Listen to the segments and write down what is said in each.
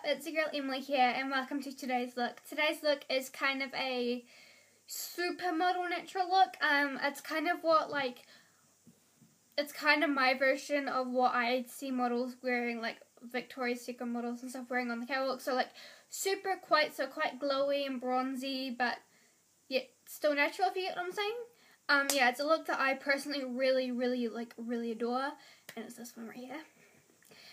up? It's your girl Emily here and welcome to today's look. Today's look is kind of a supermodel natural look. It's kind of it's kind of my version of what I see models wearing, like Victoria's Secret models and stuff wearing on the catwalk. So like quite glowy and bronzy, but yet still natural, if you get what I'm saying. Yeah, it's a look that I personally really adore, and it's this one right here.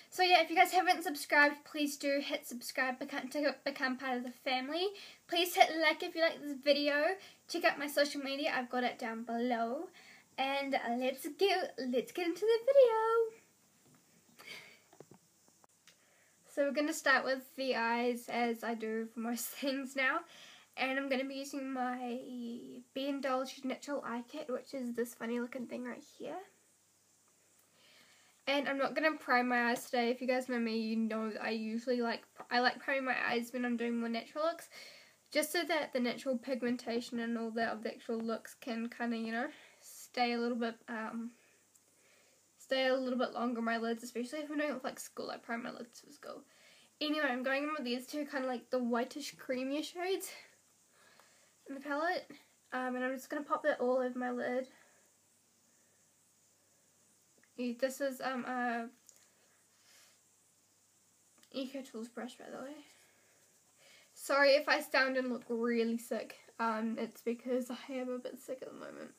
So yeah, if you guys haven't subscribed, please do hit subscribe to become part of the family. Please hit like if you like this video. Check out my social media, I've got it down below. And let's get into the video. So we're going to start with the eyes, as I do for most things now. And I'm going to be using my Indulge Natural Eye Kit, which is this funny looking thing right here. And I'm not going to prime my eyes today. If you guys know me, you know that I like priming my eyes when I'm doing more natural looks, just so that the natural pigmentation and all that of the actual looks can kind of, you know, stay a little bit longer on my lids, especially if I'm doing it with like school. I prime my lids for school. Anyway, I'm going in with these two kind of like the whitish creamier shades in the palette, and I'm just going to pop that all over my lid. This is a Eco Tools brush, by the way. Sorry if I sound and look really sick. It's because I am a bit sick at the moment.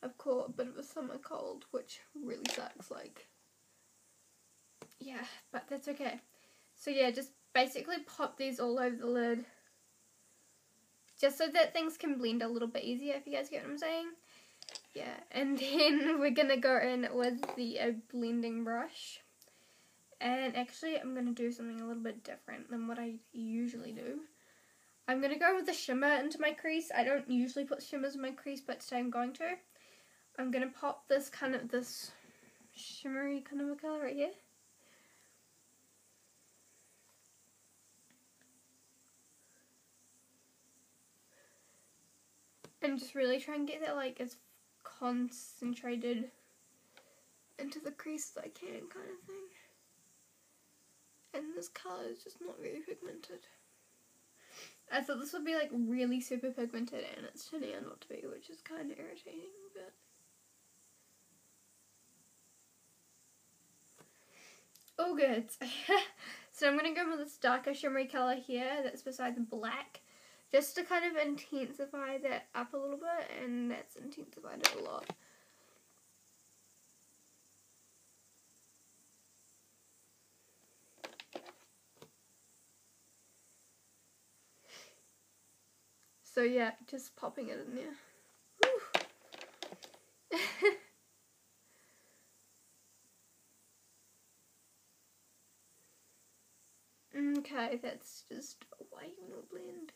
I've caught a bit of a summer cold, which really sucks. Like, yeah, but that's okay. So yeah, just basically pop these all over the lid, just so that things can blend a little bit easier. If you guys get what I'm saying. Yeah, and then we're going to go in with the blending brush. And actually, I'm going to do something a little bit different than what I usually do. I'm going to go with the shimmer into my crease. I don't usually put shimmers in my crease, but today I'm going to. I'm going to pop this shimmery kind of a colour right here. And just really try and get that like as concentrated into the crease as I can, kind of thing. And this colour is just not very pigmented. I thought this would be like really super pigmented, and it's turning out not to be, which is kind of irritating, but all good. So I'm going to go with this darker shimmery colour here that's beside the black, just to kind of intensify that up a little bit, and that's intensified it a lot. So yeah, just popping it in there. Okay, that's just a way more blend.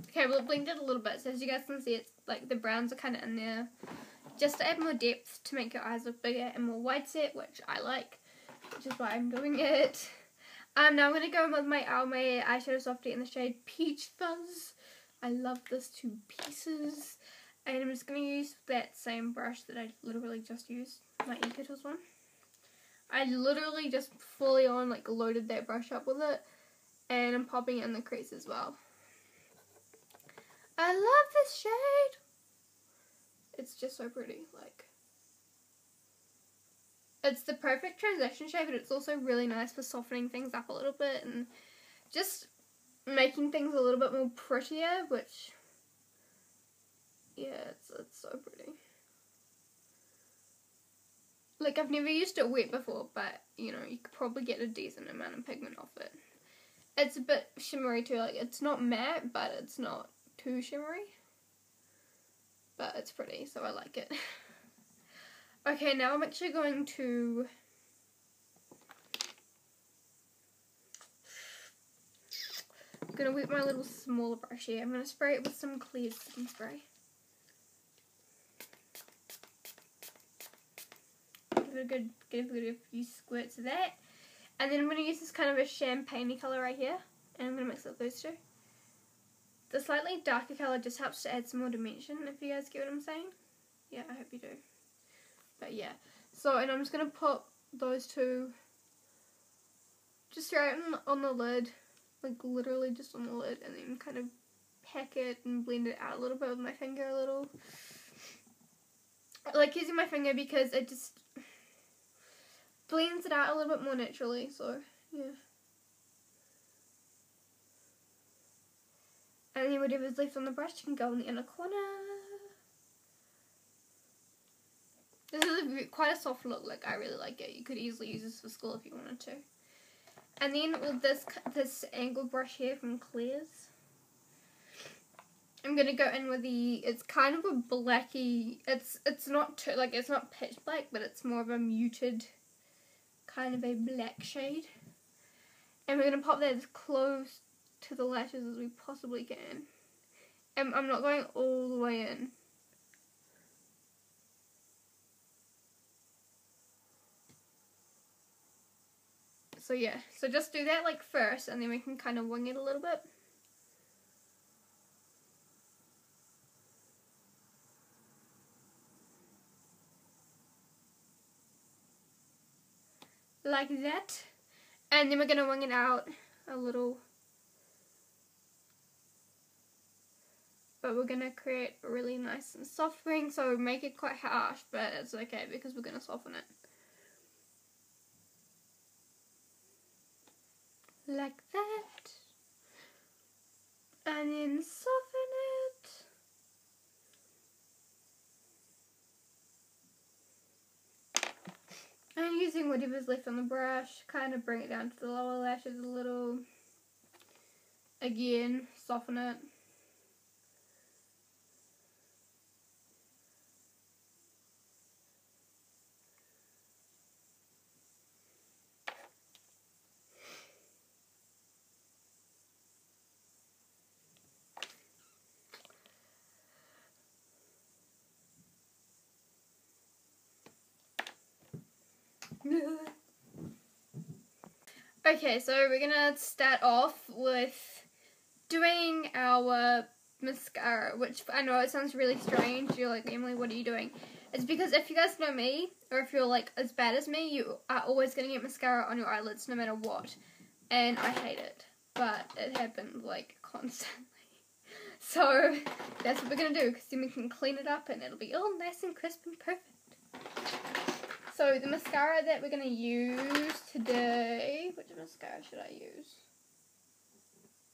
Okay, well it blended a little bit, so as you guys can see, it's like the browns are kind of in there, just to add more depth to make your eyes look bigger and more wide set, which I like, which is why I'm doing it. Now I'm going to go in with my Almay eyeshadow softie in the shade Peach Fuzz. I love this to pieces, and I'm just going to use that same brush that I literally just used, my Eco Tools one. I literally just fully on like loaded that brush up with it, and I'm popping it in the crease as well. I love this shade. It's just so pretty. Like, it's the perfect transition shade, but it's also really nice for softening things up a little bit and just making things a little bit more prettier, which, yeah, it's so pretty. Like, I've never used it wet before, but, you know, you could probably get a decent amount of pigment off it. It's a bit shimmery too. Like, it's not matte, but it's not too shimmery, but it's pretty, so I like it. Okay, now I'm actually going to whip my little smaller brush here. I'm going to spray it with some clear setting spray. Give it a few squirts of that, And then I'm going to use this kind of a champagne-y colour right here. And I'm going to mix up those two. The slightly darker colour just helps to add some more dimension, if you guys get what I'm saying. Yeah, I hope you do. But yeah. So, and I'm just going to put those two just right on the lid. Like literally just on the lid. And then kind of pack it and blend it out a little bit with my finger a little. I like using my finger because it just blends it out a little bit more naturally, so yeah. And then whatever's left on the brush can go in the inner corner. This is quite a soft look, like I really like it. You could easily use this for school if you wanted to. And then with this angle brush here from Claire's, I'm gonna go in with it's kind of a blacky, it's not too, like it's not pitch black, but it's more of a muted kind of a black shade. And we're gonna pop that as close to the lashes as we possibly can. And I'm not going all the way in. So yeah, so just do that like first, and then we can kind of wing it a little bit. Like that. And then we're going to wing it out a little. But we're going to create a really nice and soft wing, so make it quite harsh, but it's okay because we're going to soften it. Like that. And then soften it. And using whatever's left on the brush, kind of bring it down to the lower lashes a little. Again, soften it. Okay, so we're gonna start off with doing our mascara, which I know it sounds really strange. You're like, Emily, what are you doing? It's because if you guys know me, or if you're like as bad as me, you are always gonna get mascara on your eyelids no matter what. And I hate it, but it happens like constantly. So that's what we're gonna do, because then we can clean it up and it'll be all nice and crisp and perfect. So the mascara that we're going to use today, which mascara should I use?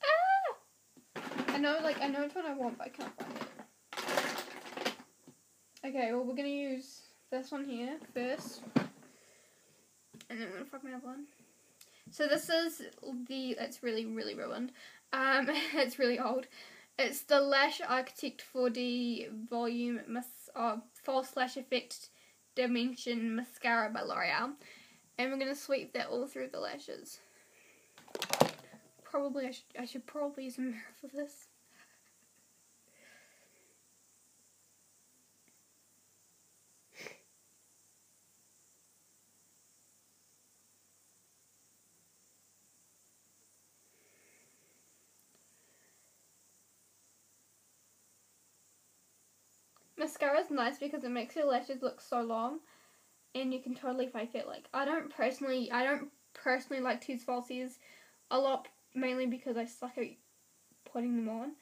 Ah! I know which one I want, but I can't find it. Okay, well we're going to use this one here first. And then we're going to fuck my other one. So this is it's really, really ruined. It's really old. It's the Lash Architect 4D Volume False Lash Effect Dimension Mascara by L'Oreal, and we're gonna sweep that all through the lashes. Probably I should probably use a mirror for this. Mascara is nice because it makes your lashes look so long, and you can totally fake it. Like I don't personally like to use falsies a lot, mainly because I suck at putting them on,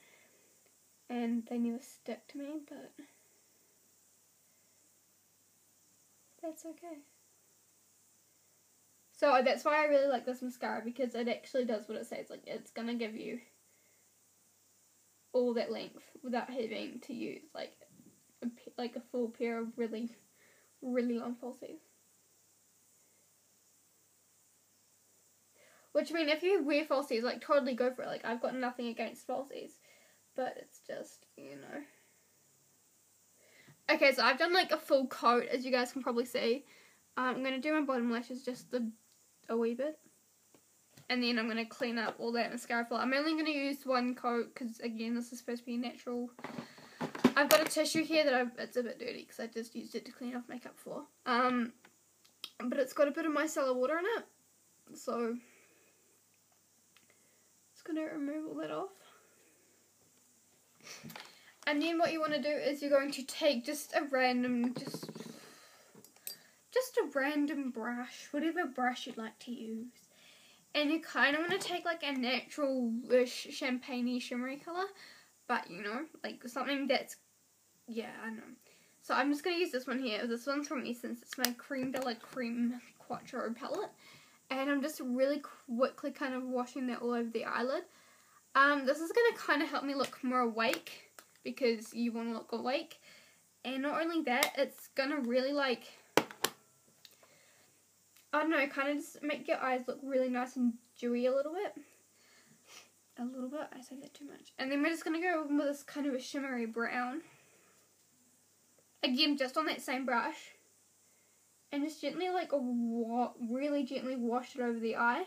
and they never stick to me. But that's okay. So that's why I really like this mascara, because it actually does what it says. Like it's gonna give you all that length without having to use like a full pair of really, really long falsies. Which, I mean, if you wear falsies, like, totally go for it. Like, I've got nothing against falsies. But it's just, you know. Okay, so I've done, like, a full coat, as you guys can probably see. I'm going to do my bottom lashes just a wee bit. And then I'm going to clean up all that mascara filler. I'm only going to use one coat, because, again, this is supposed to be natural. I've got a tissue here that it's a bit dirty because I just used it to clean off makeup for. But it's got a bit of micellar water in it. So just gonna remove all that off. And then what you want to do is you're going to take just a random, just a random brush, whatever brush you'd like to use. And you kind of want to take like a natural-ish champagne-y shimmery colour, but you know, like something that's, yeah, I know. So I'm just going to use this one here. This one's from Essence. It's my Creme de la Creme Quattro palette. And I'm just really quickly kind of washing that all over the eyelid. This is going to kind of help me look more awake, because you want to look awake. And not only that, it's going to really like, I don't know, kind of just make your eyes look really nice and dewy a little bit. A little bit, I say that too much. And then we're just going to go with this kind of a shimmery brown. Again, just on that same brush. And just gently, like, really gently wash it over the eye.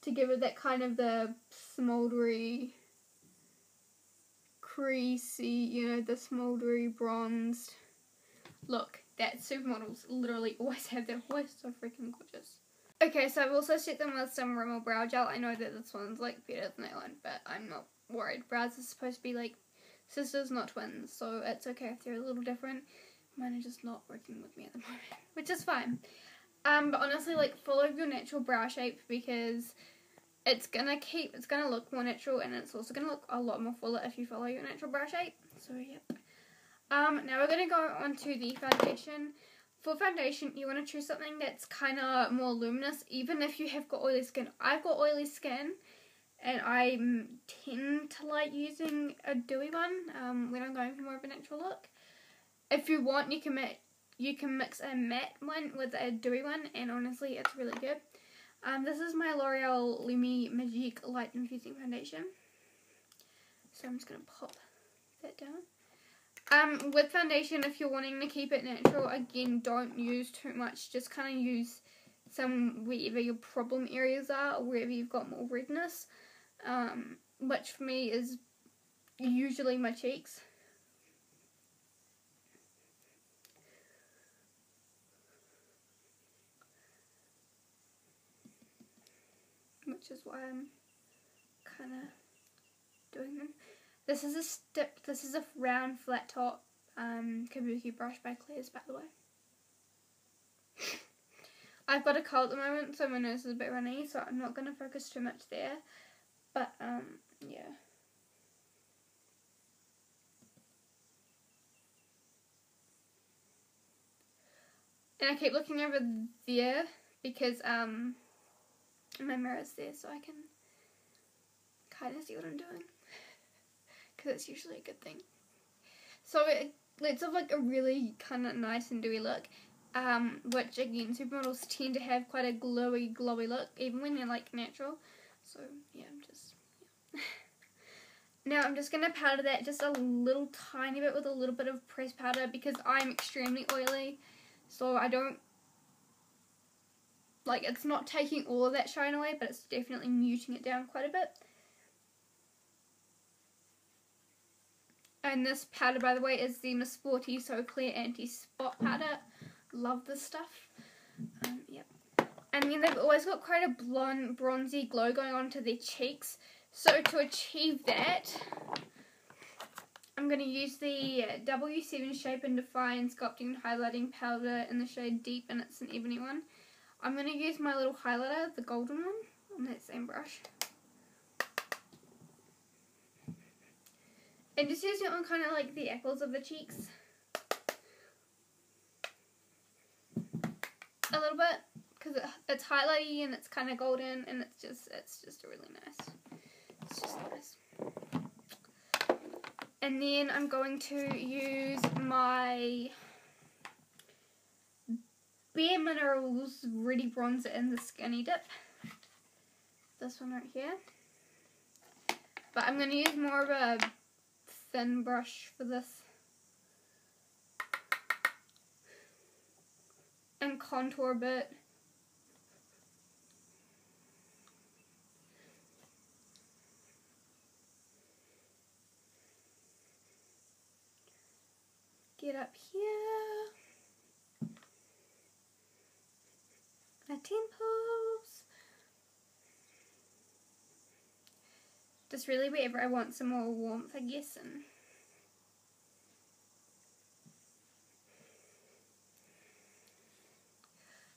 To give it that kind of the smoldery, creasy, you know, the smoldery bronzed look that supermodels literally always have. They're always so freaking gorgeous. Okay, so I've also set them with some Rimmel brow gel. I know that this one's like better than that one, but I'm not worried. Brows are supposed to be like sisters, not twins, so it's okay if they're a little different. Mine are just not working with me at the moment, which is fine. But honestly, like, follow your natural brow shape, because it's gonna look more natural, and it's also gonna look a lot more fuller if you follow your natural brow shape. So yep. Now we're going to go on to the foundation. For foundation, you want to choose something that's kind of more luminous, even if you have got oily skin. I've got oily skin, and I tend to like using a dewy one when I'm going for more of a natural look. If you want, you can mix a matte one with a dewy one, and honestly, it's really good. This is my L'Oreal Lumi Magique Light Infusing Foundation. So I'm just going to pop that down. With foundation, if you're wanting to keep it natural, again, don't use too much. Just kind of use some wherever your problem areas are, or wherever you've got more redness, which for me is usually my cheeks. Which is why I'm kind of doing them. This is a round flat top kabuki brush by Claire's, by the way. I've got a cold at the moment, so my nose is a bit runny, so I'm not going to focus too much there. But, yeah. And I keep looking over there because my mirror's there, so I can kind of see what I'm doing. Because it's usually a good thing. So it's of like a really kind of nice and dewy look, which again, supermodels tend to have quite a glowy look, even when they're like natural. So yeah, now I'm just gonna powder that just a little tiny bit with a little bit of pressed powder, because I'm extremely oily, so I don't like, it's not taking all of that shine away, but it's definitely muting it down quite a bit. And this powder, by the way, is the Miss Sporty So Clear Anti-Spot Powder. Love this stuff. Yep. And then they've always got quite a blonde, bronzy glow going on to their cheeks. So to achieve that, I'm going to use the W7 Shape and Define Sculpting Highlighting Powder in the shade Deep, and it's an ebony one. I'm going to use my little highlighter, the golden one, on that same brush. And just use it on kind of like the apples of the cheeks. A little bit, because it's highlighty and it's kind of golden, and it's just really nice. It's just nice. And then I'm going to use my Bare Minerals Ready Bronzer in the Skinny Dip. This one right here. But I'm going to use more of a thin brush for this. And contour a bit. Get up here. I my temples. Just really wherever I want some more warmth, I guess. And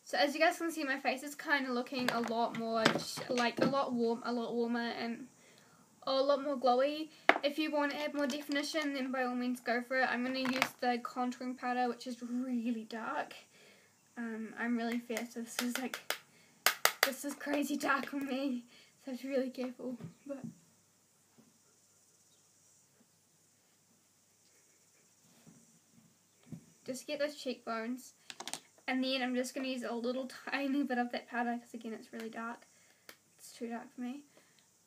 so as you guys can see, my face is kind of looking a lot more, like a lot warmer, and a lot more glowy. If you want to add more definition, then by all means go for it. I'm going to use the contouring powder, which is really dark. I'm really fierce, so this is crazy dark on me, so I have to be really careful. But just get those cheekbones, and then I'm just going to use a little tiny bit of that powder, because again it's really dark. It's too dark for me.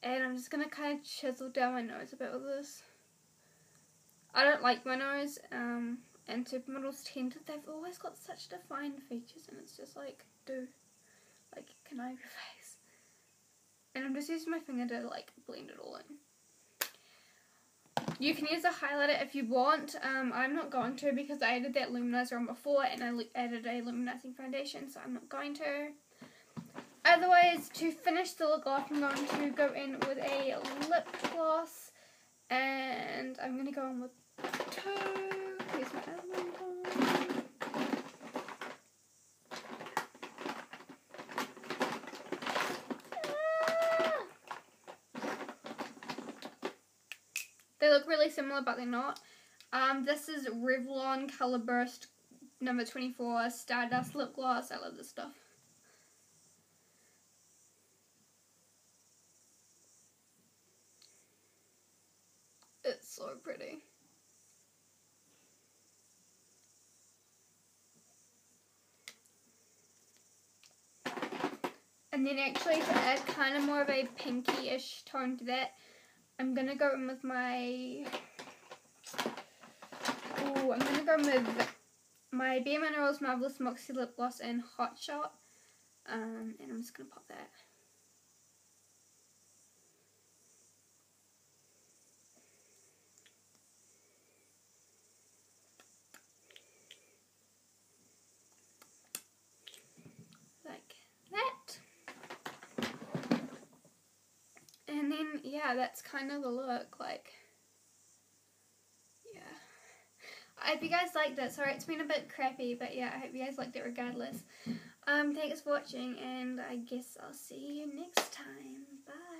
And I'm just going to kind of chisel down my nose a bit with this. I don't like my nose, and supermodels they've always got such defined features, and it's just like, dude, like, can I have your face? And I'm just using my finger to like blend it all in. You can use a highlighter if you want. I'm not going to, because I added that luminizer on before, and I added a luminizing foundation, so I'm not going to. Otherwise, to finish the look off, I'm going to go in with a lip gloss, and I'm going to go in with two. Here's my other one. They look really similar, but they're not. This is Revlon Color Burst number 24 Stardust Lip Gloss. I love this stuff. It's so pretty. And then actually to add kind of more of a pinky-ish tone to that, I'm going to go in with my... I'm going to go with my Bare Minerals Marvelous Moxie Lip Gloss in Hot Shot. And I'm just going to pop that. Like that. And then, yeah, that's kind of the look, like, yeah. I hope you guys liked it. Sorry, it's been a bit crappy, but yeah, I hope you guys liked it regardless. Thanks for watching, and I guess I'll see you next time. Bye.